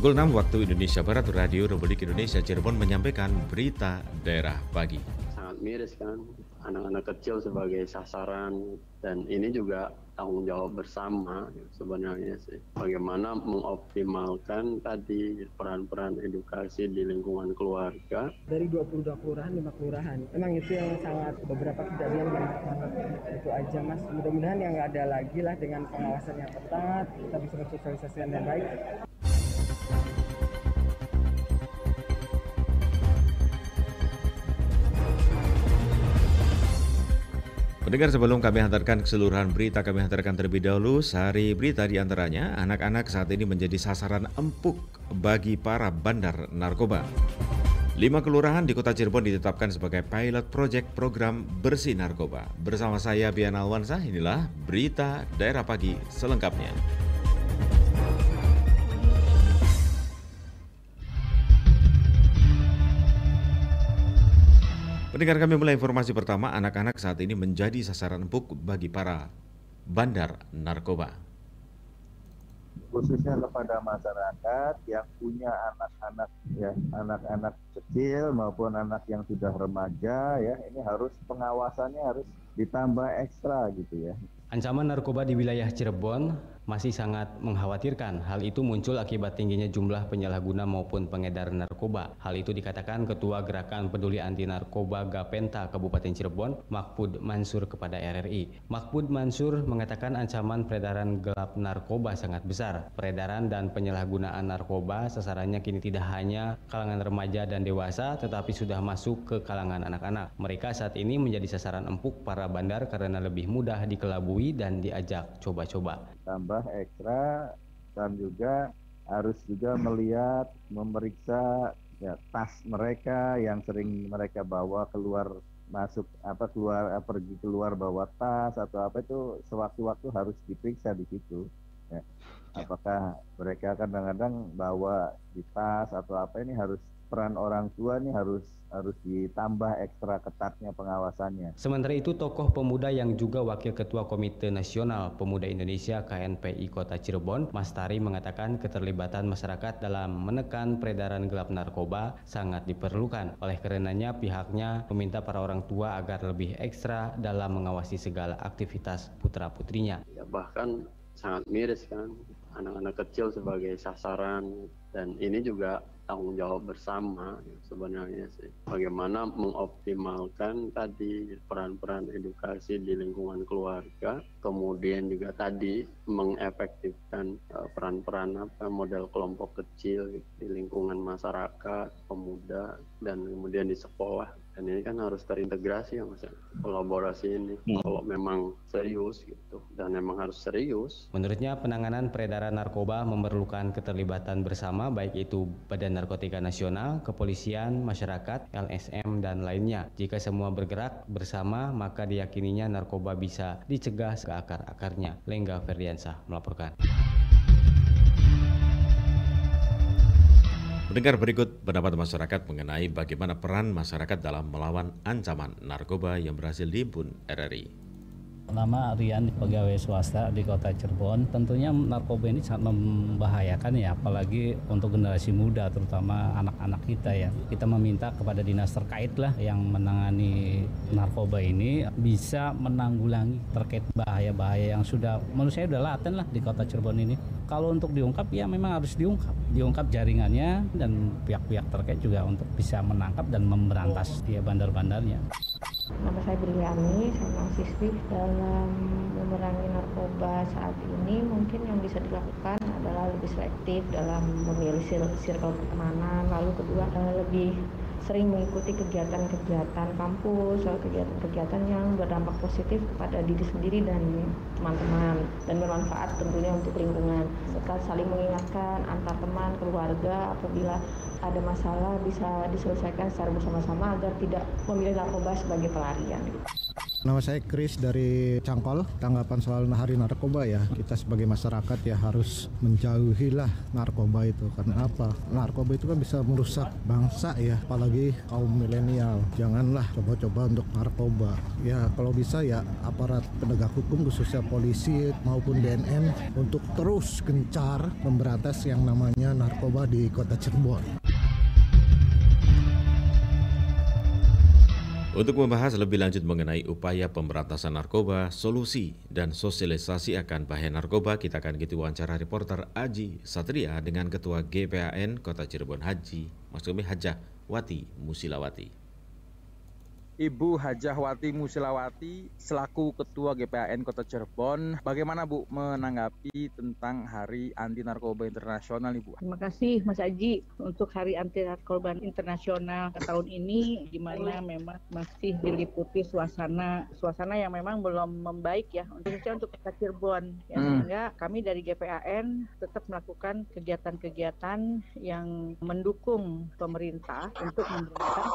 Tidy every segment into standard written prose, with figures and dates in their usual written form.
Pukul 6 waktu Indonesia Barat, Radio Republik Indonesia Cirebon menyampaikan berita daerah pagi. Sangat miris kan, anak-anak kecil sebagai sasaran, dan ini juga tanggung jawab bersama sebenarnya sih. Bagaimana mengoptimalkan tadi peran-peran edukasi di lingkungan keluarga. Dari 22 kelurahan, 5 kelurahan. Memang itu yang sangat beberapa kejadian banyak banget. Itu aja Mas, mudah-mudahan yang nggak ada lagi lah dengan pengawasan yang ketat, kita bisa bersosialisasi dengan baik. Pendengar, sebelum kami hantarkan keseluruhan berita, kami hantarkan terlebih dahulu sehari berita di antaranya. Anak-anak saat ini menjadi sasaran empuk bagi para bandar narkoba. 5 kelurahan di kota Cirebon ditetapkan sebagai pilot project program bersih narkoba. Bersama saya Bian Alwansah, inilah berita daerah pagi selengkapnya. Pendengar, kami mulai informasi pertama. Anak-anak saat ini menjadi sasaran empuk bagi para bandar narkoba. Khususnya kepada masyarakat yang punya anak-anak kecil maupun anak yang sudah remaja ya, ini harus pengawasannya harus ditambah ekstra gitu ya. Ancaman narkoba di wilayah Cirebon masih sangat mengkhawatirkan. Hal itu muncul akibat tingginya jumlah penyalahguna maupun pengedar narkoba. Hal itu dikatakan Ketua Gerakan Peduli Anti Narkoba Gapenta Kabupaten Cirebon, Mahfud Mansur kepada RRI. Mahfud Mansur mengatakan ancaman peredaran gelap narkoba sangat besar. Peredaran dan penyalahgunaan narkoba sasarannya kini tidak hanya kalangan remaja dan dewasa, tetapi sudah masuk ke kalangan anak-anak. Mereka saat ini menjadi sasaran empuk para bandar karena lebih mudah dikelabui dan diajak coba-coba. Tambah ekstra dan juga harus juga melihat, memeriksa ya, tas mereka yang sering mereka bawa pergi keluar bawa tas atau apa, itu sewaktu-waktu harus diperiksa di situ ya. Apakah mereka kadang-kadang bawa di tas atau apa, ini harus peran orang tua ini harus ditambah ekstra ketatnya pengawasannya. Sementara itu, tokoh pemuda yang juga Wakil Ketua Komite Nasional Pemuda Indonesia KNPI Kota Cirebon, Mas Tari, mengatakan keterlibatan masyarakat dalam menekan peredaran gelap narkoba sangat diperlukan. Oleh karenanya pihaknya meminta para orang tua agar lebih ekstra dalam mengawasi segala aktivitas putra-putrinya. Ya, bahkan sangat miris kan, anak-anak kecil sebagai sasaran, dan ini juga tanggung jawab bersama sebenarnya sih. Bagaimana mengoptimalkan tadi peran-peran edukasi di lingkungan keluarga, kemudian juga tadi mengefektifkan peran-peran model kelompok kecil di lingkungan masyarakat, pemuda, dan kemudian di sekolah. Dan ini kan harus terintegrasi ya Mas, kolaborasi ini. Kalau memang serius gitu, dan memang harus serius. Menurutnya penanganan peredaran narkoba memerlukan keterlibatan bersama, baik itu Badan Narkotika Nasional, kepolisian, masyarakat, LSM, dan lainnya. Jika semua bergerak bersama, maka diyakininya narkoba bisa dicegah ke akar-akarnya. Lengga Ferdiansah melaporkan. Mendengar berikut pendapat masyarakat mengenai bagaimana peran masyarakat dalam melawan ancaman narkoba yang berhasil dihimpun RRI. Nama Rian, pegawai swasta di Kota Cirebon. Tentunya narkoba ini sangat membahayakan ya, apalagi untuk generasi muda, terutama anak-anak kita ya. Kita meminta kepada dinas terkait lah yang menangani narkoba ini bisa menanggulangi terkait bahaya-bahaya yang sudah menurut saya sudah laten lah di Kota Cirebon ini. Kalau untuk diungkap ya memang harus diungkap jaringannya, dan pihak-pihak terkait juga untuk bisa menangkap dan memberantas dia bandar-bandarnya. Nama saya Briliani, saya mahasiswi. Dalam memerangi narkoba saat ini mungkin yang bisa dilakukan adalah lebih selektif dalam memilih circle pertemanan, lalu kedua lebih sering mengikuti kegiatan-kegiatan kampus atau kegiatan-kegiatan yang berdampak positif kepada diri sendiri dan teman-teman, dan bermanfaat tentunya untuk lingkungan, serta saling mengingatkan antar teman, keluarga apabila ada masalah bisa diselesaikan secara bersama-sama agar tidak memilih narkoba sebagai pelarian. Nama saya Chris dari Cangkol. Tanggapan soal Hari Narkoba ya, kita sebagai masyarakat ya harus menjauhilah narkoba itu. Karena apa? Narkoba itu kan bisa merusak bangsa ya, apalagi kaum milenial. Janganlah coba-coba untuk narkoba. Ya kalau bisa ya aparat penegak hukum khususnya polisi maupun BNN untuk terus gencar memberantas yang namanya narkoba di Kota Cirebon. Untuk membahas lebih lanjut mengenai upaya pemberantasan narkoba, solusi, dan sosialisasi akan bahaya narkoba, kita akan ikuti wawancara reporter Aji Satria dengan Ketua GPAN Kota Cirebon Hajah Wati Musilawati. Ibu Hajah Wati Musilawati selaku Ketua GPAN Kota Cirebon, bagaimana Bu menanggapi tentang Hari Anti Narkoba Internasional Ibu? Terima kasih Mas Aji untuk Hari Anti Narkoba Internasional tahun ini, di mana memang masih diliputi suasana yang memang belum membaik ya, khususnya untuk Kota Cirebon. Ya, sehingga kami dari GPAN tetap melakukan kegiatan-kegiatan yang mendukung pemerintah untuk memberantas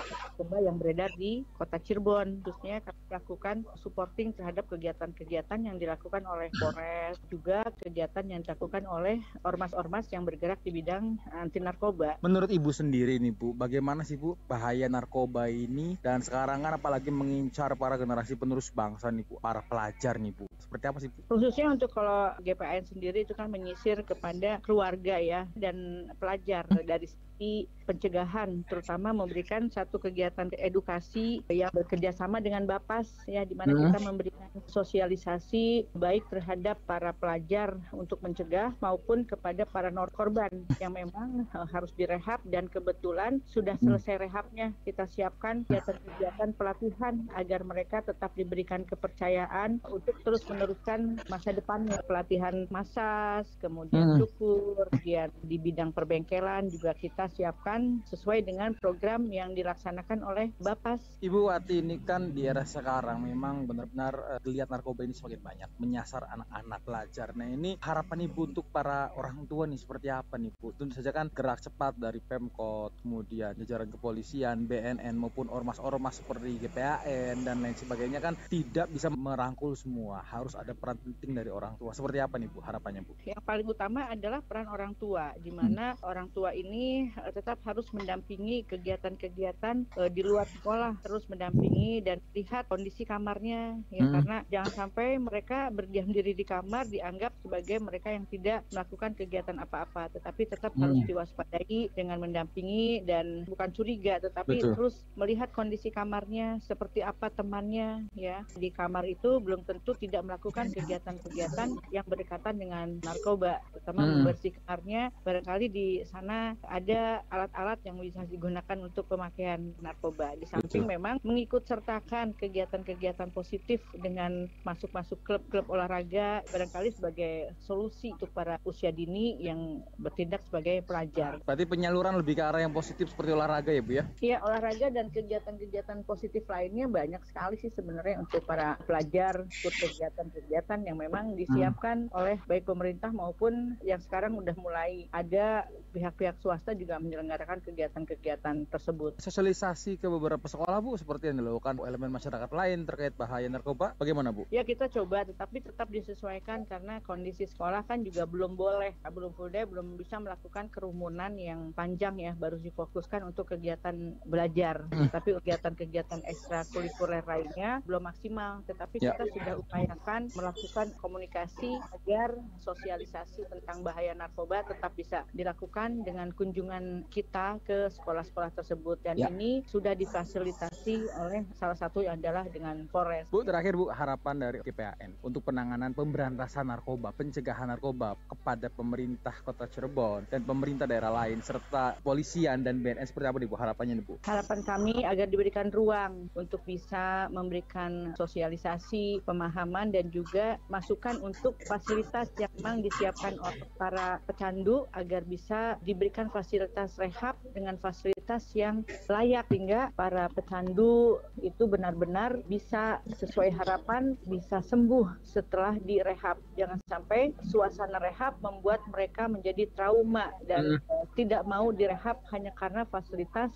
narkoba yang beredar di Kota Cirebon. Khususnya kami melakukan supporting terhadap kegiatan-kegiatan yang dilakukan oleh Polres, juga kegiatan yang dilakukan oleh ormas-ormas yang bergerak di bidang anti narkoba. Menurut Ibu sendiri nih Bu, bagaimana sih Bu bahaya narkoba ini, dan sekarang kan apalagi mengincar para generasi penerus bangsa nih Bu, para pelajar nih Bu. Seperti apa sih Bu? Khususnya untuk kalau GPAN sendiri itu kan menyisir kepada keluarga ya dan pelajar dari segi pencegahan, terutama memberikan satu kegiatan edukasi yang bekerja sama dengan Bapas ya, di mana kita memberikan sosialisasi baik terhadap para pelajar untuk mencegah maupun kepada para korban yang memang harus direhab, dan kebetulan sudah selesai rehabnya. Kita siapkan kegiatan pelatihan agar mereka tetap diberikan kepercayaan untuk terus meneruskan masa depannya. Pelatihan massas, kemudian cukur, kemudian di bidang perbengkelan juga kita siapkan sesuai dengan program yang dilaksanakan oleh Bapas. Ibu Wati, ini kan di era sekarang memang benar-benar geliat narkoba ini semakin banyak, menyasar anak-anak pelajar. Nah ini harapan Ibu untuk para orang tua nih seperti apa nih Bu? Tentu saja kan gerak cepat dari Pemkot, kemudian jajaran kepolisian, BNN maupun ormas-ormas seperti GPAN dan lain sebagainya kan tidak bisa merangkul semua. Harus ada peran penting dari orang tua. Seperti apa nih Bu harapannya Bu? Yang paling utama adalah peran orang tua, di mana orang tua ini tetap harus mendampingi kegiatan-kegiatan di luar sekolah, terus mendampingi dan lihat kondisi kamarnya ya, karena jangan sampai mereka berdiam diri di kamar dianggap sebagai mereka yang tidak melakukan kegiatan apa-apa, tetapi tetap harus diwaspadai dengan mendampingi dan bukan curiga, tetapi terus melihat kondisi kamarnya seperti apa temannya ya. Di kamar itu belum tentu tidak melakukan kegiatan-kegiatan yang berdekatan dengan narkoba, terutama membersih kamarnya, barangkali di sana ada alat-alat yang bisa digunakan untuk pemakaian narkoba. Di samping memang mengikut sertakan kegiatan-kegiatan positif dengan masuk-masuk klub-klub olahraga, barangkali sebagai solusi untuk para usia dini yang bertindak sebagai pelajar. Berarti penyaluran lebih ke arah yang positif seperti olahraga ya Bu ya? Iya, olahraga dan kegiatan-kegiatan positif lainnya banyak sekali sih sebenarnya untuk para pelajar, ikut kegiatan-kegiatan yang memang disiapkan oleh baik pemerintah maupun yang sekarang udah mulai ada pihak-pihak swasta juga menyelenggarakan kegiatan-kegiatan tersebut. Sosialisasi ke beberapa sekolah Bu, seperti yang dilakukan elemen masyarakat lain terkait bahaya narkoba, bagaimana Bu? Ya kita coba, tetapi tetap disesuaikan karena kondisi sekolah kan juga belum boleh, belum bisa melakukan kerumunan yang panjang ya, baru difokuskan untuk kegiatan belajar. Tapi kegiatan-kegiatan ekstrakurikuler lainnya belum maksimal, tetapi kita sudah upayakan melakukan komunikasi agar sosialisasi tentang bahaya narkoba tetap bisa dilakukan dengan kunjungan kita ke sekolah-sekolah tersebut, dan ini sudah difasilitasi oleh salah satu yang adalah dengan Polres. Bu, terakhir Bu, harapan dari GPAN untuk penanganan pemberantasan narkoba, pencegahan narkoba kepada pemerintah Kota Cirebon dan pemerintah daerah lain serta polisian dan BNN, seperti apa nih Bu harapannya nih Bu? Harapan kami agar diberikan ruang untuk bisa memberikan sosialisasi, pemahaman dan juga masukan untuk fasilitas yang memang disiapkan oleh para pecandu agar bisa diberikan fasilitas rehab dengan fasilitas fasilitas yang layak sehingga para pecandu itu benar-benar bisa sesuai harapan, bisa sembuh setelah direhab. Jangan sampai suasana rehab membuat mereka menjadi trauma dan tidak mau direhab hanya karena fasilitas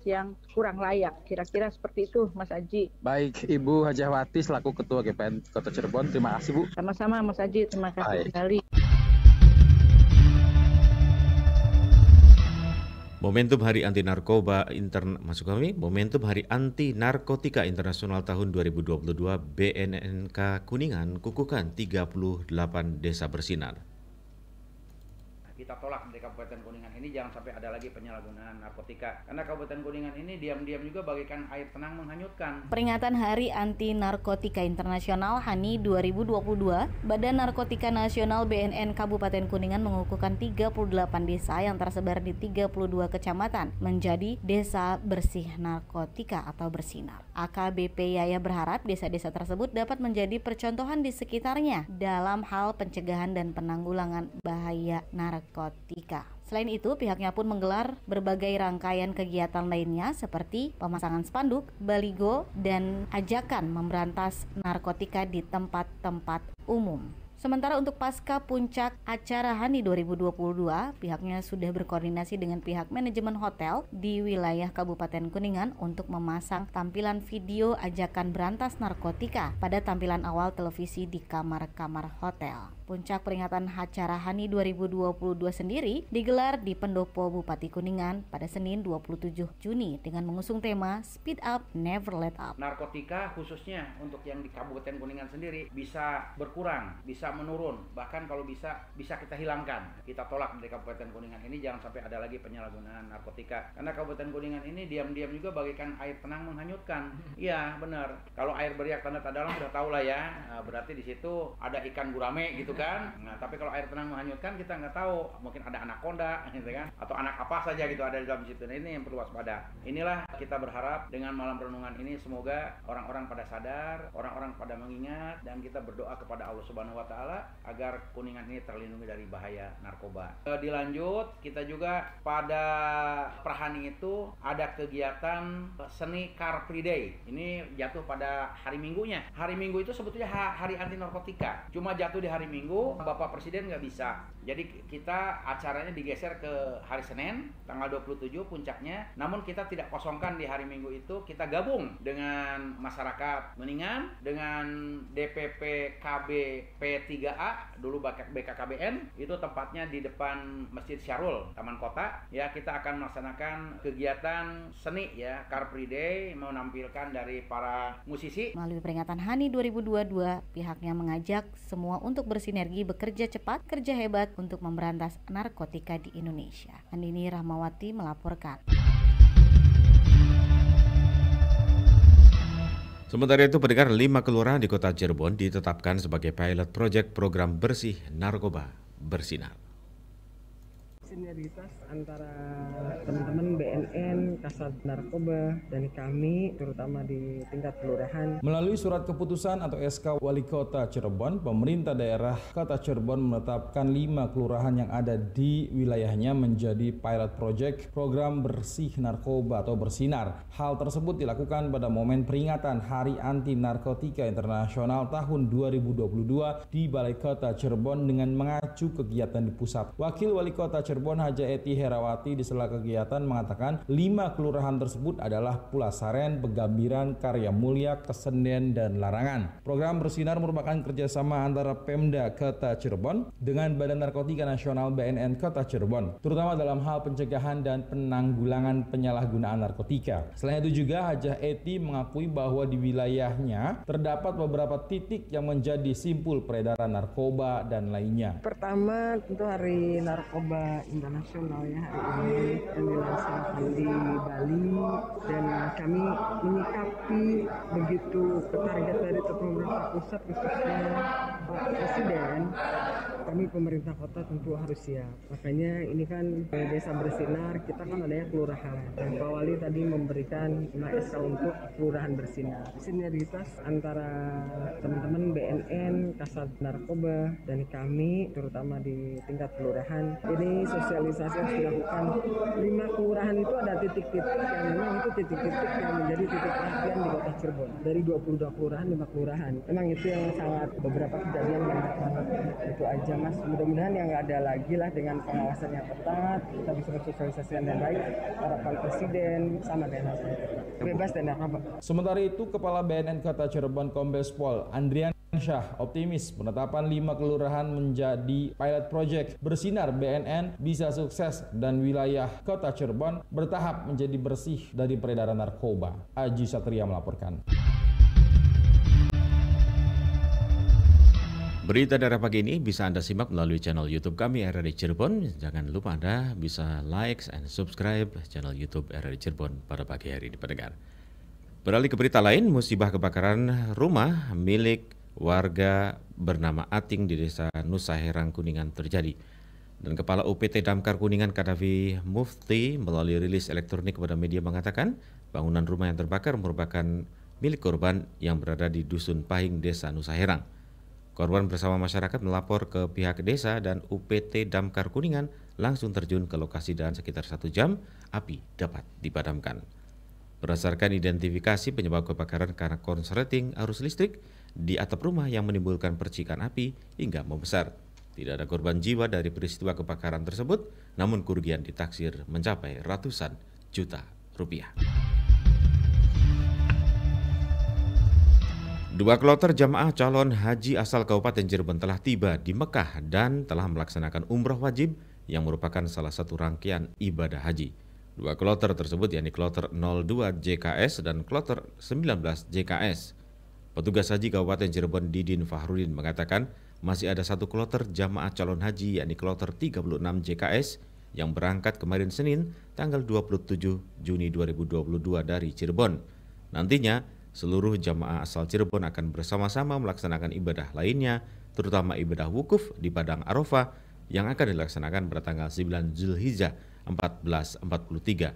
yang kurang layak. Kira-kira seperti itu, Mas Aji. Baik, Ibu Hajahwati selaku Ketua GPN Kota Cirebon, terima kasih Bu. Sama-sama Mas Aji, terima kasih sekali. Momentum Hari Anti Narkoba Momentum Hari Anti Narkotika Internasional tahun 2022 BNNK Kuningan kukuhkan 38 desa bersinar. Kita tolak dari Kabupaten Kuningan ini jangan sampai ada lagi penyalahgunaan narkotika. Karena Kabupaten Kuningan ini diam-diam juga bagaikan air tenang menghanyutkan. Peringatan Hari Anti Narkotika Internasional HANI 2022, Badan Narkotika Nasional BNN Kabupaten Kuningan mengukuhkan 38 desa yang tersebar di 32 kecamatan menjadi desa bersih narkotika atau bersinar. AKBP Yaya berharap desa-desa tersebut dapat menjadi percontohan di sekitarnya dalam hal pencegahan dan penanggulangan bahaya narkotika. Selain itu, pihaknya pun menggelar berbagai rangkaian kegiatan lainnya seperti pemasangan spanduk, baligo, dan ajakan memberantas narkotika di tempat-tempat umum. Sementara untuk pasca puncak acara HANI 2022, pihaknya sudah berkoordinasi dengan pihak manajemen hotel di wilayah Kabupaten Kuningan untuk memasang tampilan video ajakan berantas narkotika pada tampilan awal televisi di kamar-kamar hotel. Puncak peringatan acara HANI 2022 sendiri digelar di Pendopo Bupati Kuningan pada Senin 27 Juni dengan mengusung tema Speed Up, Never Let Up. Narkotika khususnya untuk yang di Kabupaten Kuningan sendiri bisa berkurang, bisa menurun, bahkan kalau bisa kita hilangkan. Kita tolak dari Kabupaten Kuningan ini jangan sampai ada lagi penyalahgunaan narkotika. Karena Kabupaten Kuningan ini diam-diam juga bagaikan air tenang menghanyutkan. Iya, benar. Kalau air beriak tanda dalam sudah tahu lah ya. Nah, berarti di situ ada ikan gurame gitu kan. Nah, tapi kalau air tenang menghanyutkan kita nggak tahu, mungkin ada anaconda gitu kan, atau anak apa saja gitu ada di dalam situ. Nah, ini yang perlu waspada. Inilah kita berharap dengan malam renungan ini semoga orang-orang pada sadar, orang-orang pada mengingat, dan kita berdoa kepada Allah Subhanahu wa Ta'ala agar Kuningan ini terlindungi dari bahaya narkoba. Dilanjut, kita juga pada Prahani itu ada kegiatan seni Car Free Day. Ini jatuh pada hari Minggunya. Hari Minggu itu sebetulnya hari anti narkotika. Cuma jatuh di hari Minggu, Bapak Presiden nggak bisa. Jadi kita acaranya digeser ke hari Senin, tanggal 27 puncaknya. Namun kita tidak kosongkan di hari Minggu itu, kita gabung dengan masyarakat Kuningan, dengan DPP KB P3A, dulu BKKBN, itu tempatnya di depan Masjid Syarul, Taman Kota. Ya, kita akan melaksanakan kegiatan seni ya, Car Free Day, menampilkan dari para musisi. Melalui peringatan HANI 2022, pihaknya mengajak semua untuk bersinergi bekerja cepat, kerja hebat untuk memberantas narkotika di Indonesia. Andini Rahmawati melaporkan. Sementara itu, pendengar 5 kelurahan di Kota Cirebon ditetapkan sebagai pilot project program bersih narkoba bersinar. Sinergitas antara teman-teman BNN, Kasat Narkoba, dan kami terutama di tingkat kelurahan. Melalui surat keputusan atau SK Wali Kota Cirebon, pemerintah daerah Kota Cirebon menetapkan 5 kelurahan yang ada di wilayahnya menjadi pilot project program bersih narkoba atau bersinar. Hal tersebut dilakukan pada momen peringatan Hari Anti Narkotika Internasional tahun 2022 di Balai Kota Cirebon dengan mengacu kegiatan di pusat. Wakil Wali Kota Cirebon Haja Eti Herawati di sela kegiatan mengatakan 5 kelurahan tersebut adalah Pulasaren, Pegambiran, Karya Mulia, Kesenden, dan Larangan. Program bersinar merupakan kerjasama antara Pemda Kota Cirebon dengan Badan Narkotika Nasional BNN Kota Cirebon, terutama dalam hal pencegahan dan penanggulangan penyalahgunaan narkotika. Selain itu juga Haja Eti mengakui bahwa di wilayahnya terdapat beberapa titik yang menjadi simpul peredaran narkoba dan lainnya. Pertama tentu Hari Narkoba Internasional ya, hari ini yang dilaksanakan di Bali, dan kami menyikapi begitu target dari pemerintah pusat khususnya Pak Presiden kami pemerintah kota tentu harus siap. Makanya ini kan Desa Bersinar, kita kan adanya kelurahan. Dan Pak Wali tadi memberikan 5 SK untuk kelurahan bersinar. Sinergitas antara teman-teman BNN, Kasat Narkoba, dan kami terutama di tingkat kelurahan. Ini sosialisasi yang dilakukan. 5 kelurahan itu ada titik-titik yang memang itu titik-titik yang menjadi titik perhatian di Kota Cirebon. Dari 22 kelurahan, 5 kelurahan. Memang itu yang sangat beberapa kejadian banyak banget. Itu aja Mas. Mudah-mudahan yang nggak ada lagi lah dengan pengawasan yang ketat. Kita bisa bersosialisasikan dengan baik. Harapan Presiden sama dengan bebas dan narkoba. Sementara itu, Kepala BNN Kota Cirebon Kombes Pol Andrian Syah optimis penetapan 5 kelurahan menjadi pilot project bersinar BNN bisa sukses dan wilayah Kota Cirebon bertahap menjadi bersih dari peredaran narkoba. Aji Satria melaporkan. Berita daerah pagi ini bisa Anda simak melalui channel YouTube kami RRI Cirebon. Jangan lupa Anda bisa like and subscribe channel YouTube RRI Cirebon pada pagi hari ini pendengar. Beralih ke berita lain, musibah kebakaran rumah milik warga bernama Ating di Desa Nusa Herang Kuningan terjadi. Dan Kepala UPT Damkar Kuningan Kadafi Mufti melalui rilis elektronik kepada media mengatakan bangunan rumah yang terbakar merupakan milik korban yang berada di Dusun Pahing Desa Nusa Herang. Korban bersama masyarakat melapor ke pihak desa dan UPT Damkar Kuningan langsung terjun ke lokasi dan sekitar 1 jam api dapat dipadamkan. Berdasarkan identifikasi penyebab kebakaran karena korsleting arus listrik di atap rumah yang menimbulkan percikan api hingga membesar. Tidak ada korban jiwa dari peristiwa kebakaran tersebut, namun kerugian ditaksir mencapai ratusan juta rupiah. 2 kloter jamaah calon haji asal Kabupaten Cirebon telah tiba di Mekah dan telah melaksanakan umrah wajib yang merupakan salah satu rangkaian ibadah haji. 2 kloter tersebut yakni kloter 02 JKS dan kloter 19 JKS. Petugas haji Kabupaten Cirebon Didin Fahrudin mengatakan masih ada 1 kloter jamaah calon haji yakni kloter 36 JKS yang berangkat kemarin Senin tanggal 27 Juni 2022 dari Cirebon. Nantinya seluruh jamaah asal Cirebon akan bersama-sama melaksanakan ibadah lainnya, terutama ibadah wukuf di Padang Arafah yang akan dilaksanakan pada tanggal 9 Zulhijjah 1443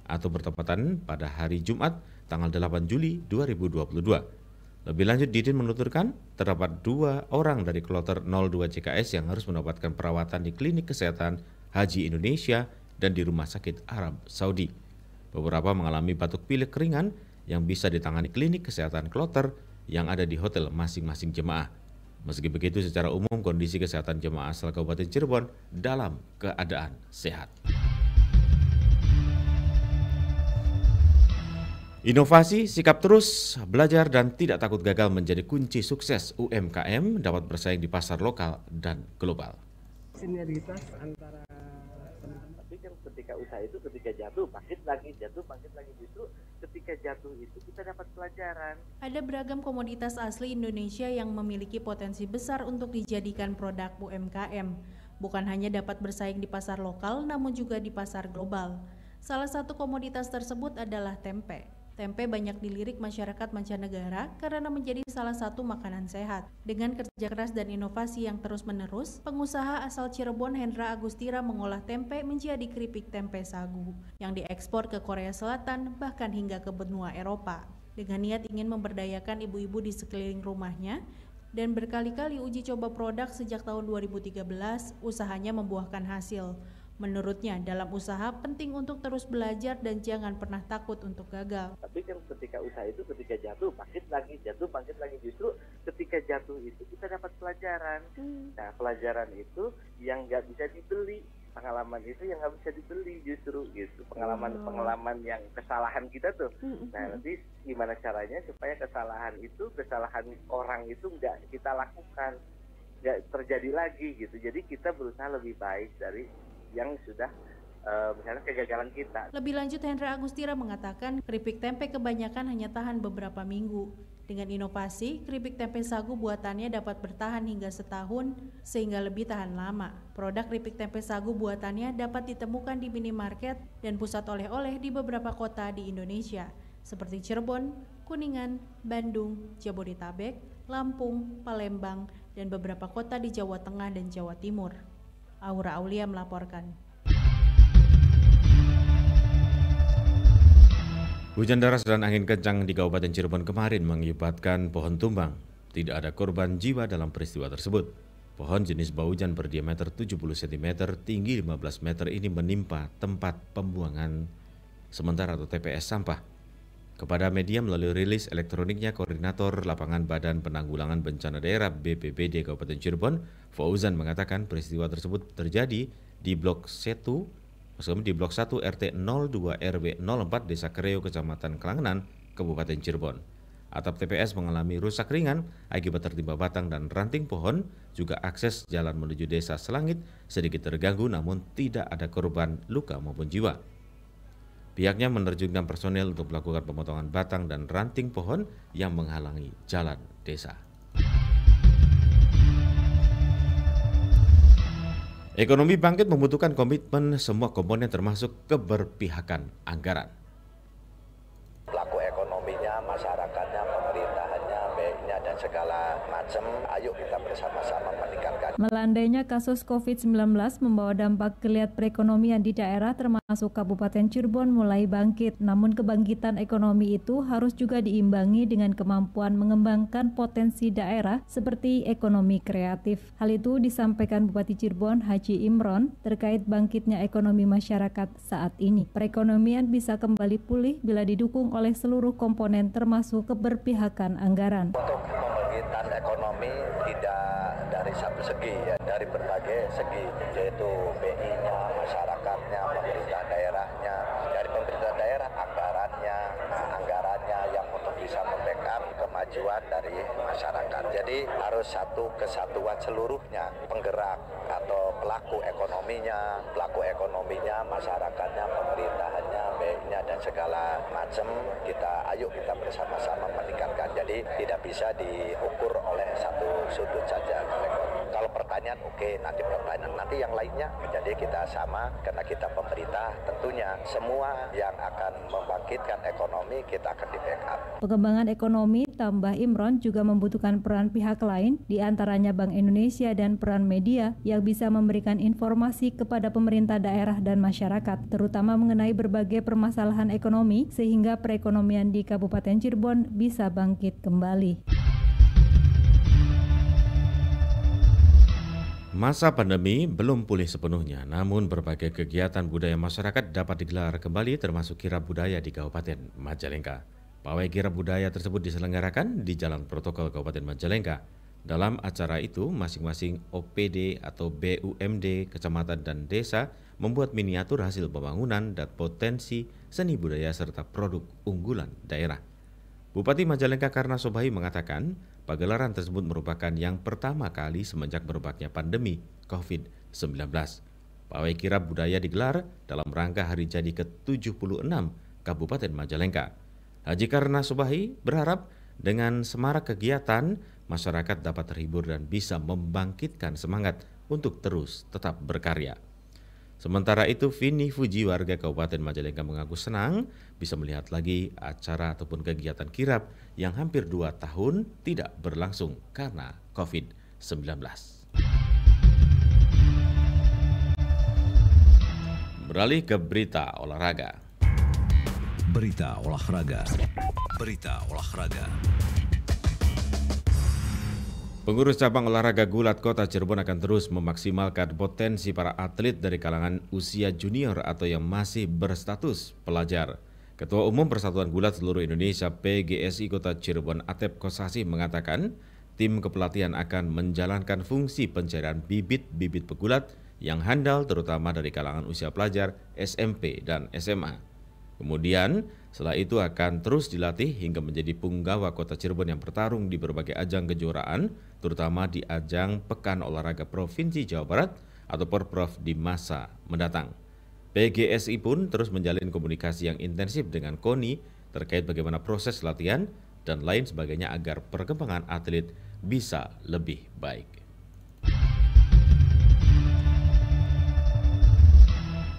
atau bertepatan pada hari Jumat tanggal 8 Juli 2022. Lebih lanjut, Didin menuturkan terdapat 2 orang dari kloter 02 JKS yang harus mendapatkan perawatan di Klinik Kesehatan Haji Indonesia dan di Rumah Sakit Arab Saudi. Beberapa mengalami batuk pilek ringan yang bisa ditangani klinik kesehatan kloter yang ada di hotel masing-masing jemaah. Meski begitu, secara umum kondisi kesehatan jemaah asal Kabupaten Cirebon dalam keadaan sehat. Inovasi, sikap terus belajar dan tidak takut gagal menjadi kunci sukses UMKM dapat bersaing di pasar lokal dan global. Sinergitas antara kan ketika usaha itu ketika jatuh bangkit lagi justru ketika jatuh itu kita dapat pelajaran. Ada beragam komoditas asli Indonesia yang memiliki potensi besar untuk dijadikan produk UMKM. Bukan hanya dapat bersaing di pasar lokal namun juga di pasar global. Salah satu komoditas tersebut adalah tempe. Tempe banyak dilirik masyarakat mancanegara karena menjadi salah satu makanan sehat. Dengan kerja keras dan inovasi yang terus-menerus, pengusaha asal Cirebon Hendra Agustira mengolah tempe menjadi keripik tempe sagu yang diekspor ke Korea Selatan bahkan hingga ke benua Eropa. Dengan niat ingin memberdayakan ibu-ibu di sekeliling rumahnya dan berkali-kali uji coba produk sejak tahun 2013, usahanya membuahkan hasil. Menurutnya, dalam usaha penting untuk terus belajar dan jangan pernah takut untuk gagal. Tapi kan ketika usaha itu ketika jatuh bangkit lagi justru ketika jatuh itu kita dapat pelajaran. Nah, pelajaran itu yang nggak bisa dibeli, pengalaman itu yang nggak bisa dibeli justru gitu. Pengalaman yang kesalahan kita tuh. Nah, nanti gimana caranya supaya kesalahan orang itu nggak kita lakukan, nggak terjadi lagi gitu. Jadi kita berusaha lebih baik dari yang sudah misalnya kegagalan kita. Lebih lanjut, Hendra Agustira mengatakan keripik tempe kebanyakan hanya tahan beberapa minggu. Dengan inovasi, keripik tempe sagu buatannya dapat bertahan hingga setahun sehingga lebih tahan lama. Produk keripik tempe sagu buatannya dapat ditemukan di minimarket dan pusat oleh-oleh di beberapa kota di Indonesia seperti Cirebon, Kuningan, Bandung, Jabodetabek, Lampung, Palembang, dan beberapa kota di Jawa Tengah dan Jawa Timur. Aura Aulia melaporkan. Hujan deras dan angin kencang di Kabupaten Cirebon kemarin mengakibatkan pohon tumbang. Tidak ada korban jiwa dalam peristiwa tersebut. Pohon jenis baujan berdiameter 70 cm, tinggi 15 meter ini menimpa tempat pembuangan sementara atau TPS sampah. Kepada media melalui rilis elektroniknya, Koordinator Lapangan Badan Penanggulangan Bencana Daerah BPBD Kabupaten Cirebon, Fauzan mengatakan peristiwa tersebut terjadi di Blok 1 RT 02 RW 04 Desa Kereo, Kecamatan Kelangenan, Kabupaten Cirebon. Atap TPS mengalami rusak ringan akibat tertimpa batang dan ranting pohon, juga akses jalan menuju Desa Selangit sedikit terganggu namun tidak ada korban luka maupun jiwa. Pihaknya menerjunkan personel untuk melakukan pemotongan batang dan ranting pohon yang menghalangi jalan desa. Ekonomi bangkit membutuhkan komitmen semua komponen termasuk keberpihakan anggaran. Pelaku ekonominya, masyarakatnya, pemerintahannya, baiknya dan segala macam, ayo kita bersama-sama meningkatkan. Melandainya kasus COVID-19 membawa dampak geliat perekonomian di daerah termasuk Kabupaten Cirebon mulai bangkit. Namun kebangkitan ekonomi itu harus juga diimbangi dengan kemampuan mengembangkan potensi daerah seperti ekonomi kreatif. Hal itu disampaikan Bupati Cirebon Haji Imron terkait bangkitnya ekonomi masyarakat saat ini. Perekonomian bisa kembali pulih bila didukung oleh seluruh komponen termasuk keberpihakan anggaran. Untuk pembangkitan ekonomi tidak dari satu segi, ya, dari berbagai segi, yaitu BI-nya, masyarakatnya, pemerintah daerahnya, dari pemerintah daerah anggarannya yang untuk bisa membackup kemajuan dari masyarakat. Jadi harus satu kesatuan seluruhnya, penggerak atau pelaku ekonominya, masyarakatnya, pemerintahannya, baiknya dan segala macam ayo kita bersama-sama meningkatkan. Jadi tidak bisa diukur oleh satu sudut saja. Kalau pertanyaan nanti yang lainnya. Jadi kita sama karena kita pemerintah, tentunya semua yang akan membangkitkan ekonomi kita akan di-backup. Pengembangan ekonomi, tambah Imron, juga membutuhkan peran pihak lain, diantaranya Bank Indonesia dan peran media yang bisa memberikan informasi kepada pemerintah daerah dan masyarakat, terutama mengenai berbagai permasalahan ekonomi, sehingga perekonomian di Kabupaten Cirebon bisa bangkit kembali. Masa pandemi belum pulih sepenuhnya, namun berbagai kegiatan budaya masyarakat dapat digelar kembali termasuk kirab budaya di Kabupaten Majalengka. Pawai kirab budaya tersebut diselenggarakan di Jalan Protokol Kabupaten Majalengka. Dalam acara itu, masing-masing OPD atau BUMD, kecamatan dan desa membuat miniatur hasil pembangunan dan potensi seni budaya serta produk unggulan daerah. Bupati Majalengka Karna Sobahi mengatakan, pagelaran tersebut merupakan yang pertama kali semenjak merebaknya pandemi COVID-19. Pawai kirab budaya digelar dalam rangka hari jadi ke-76 Kabupaten Majalengka. Haji Karna Sobahi berharap dengan semarak kegiatan, masyarakat dapat terhibur dan bisa membangkitkan semangat untuk terus tetap berkarya. Sementara itu, Vini Fuji, warga Kabupaten Majalengka, mengaku senang bisa melihat lagi acara ataupun kegiatan kirab yang hampir 2 tahun tidak berlangsung karena COVID-19. Beralih ke berita olahraga. Berita olahraga. Pengurus cabang olahraga gulat Kota Cirebon akan terus memaksimalkan potensi para atlet dari kalangan usia junior atau yang masih berstatus pelajar. Ketua Umum Persatuan Gulat Seluruh Indonesia PGSI Kota Cirebon Atep Kosasi mengatakan, tim kepelatihan akan menjalankan fungsi pencarian bibit-bibit pegulat yang handal terutama dari kalangan usia pelajar, SMP dan SMA. Kemudian, setelah itu akan terus dilatih hingga menjadi punggawa Kota Cirebon yang bertarung di berbagai ajang kejuaraan, terutama di ajang Pekan Olahraga Provinsi Jawa Barat atau Porprov di masa mendatang. PGSI pun terus menjalin komunikasi yang intensif dengan KONI terkait bagaimana proses latihan dan lain sebagainya agar perkembangan atlet bisa lebih baik.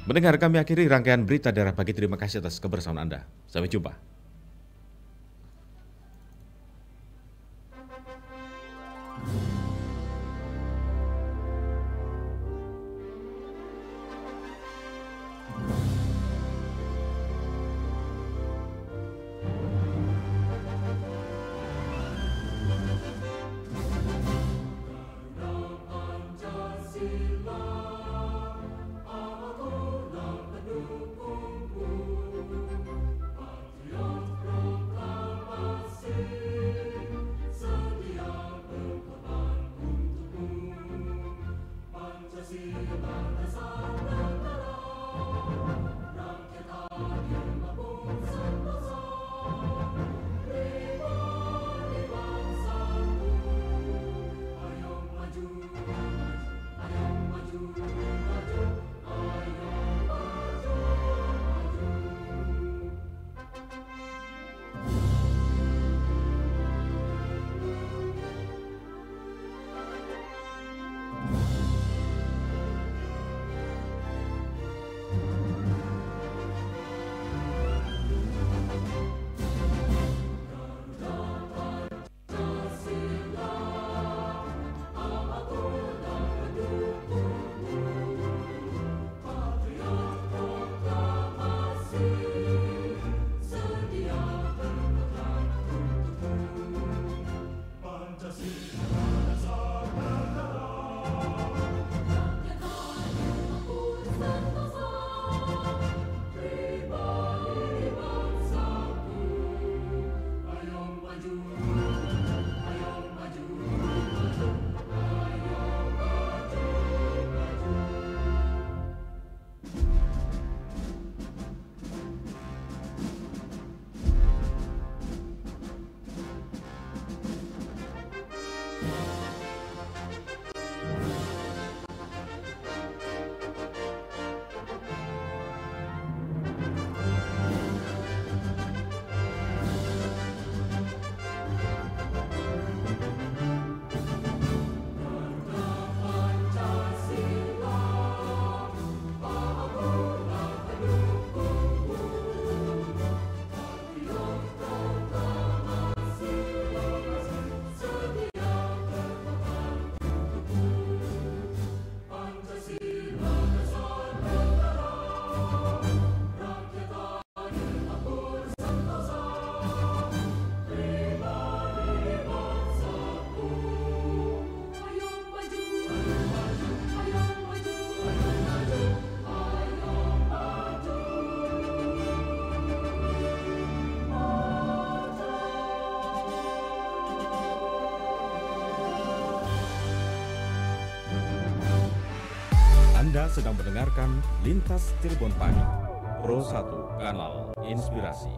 Mendengar, kami akhiri rangkaian berita daerah pagi. Terima kasih atas kebersamaan Anda. Sampai jumpa. Anda sedang mendengarkan Lintas Cirebon Pagi, Pro 1 Kanal Inspirasi.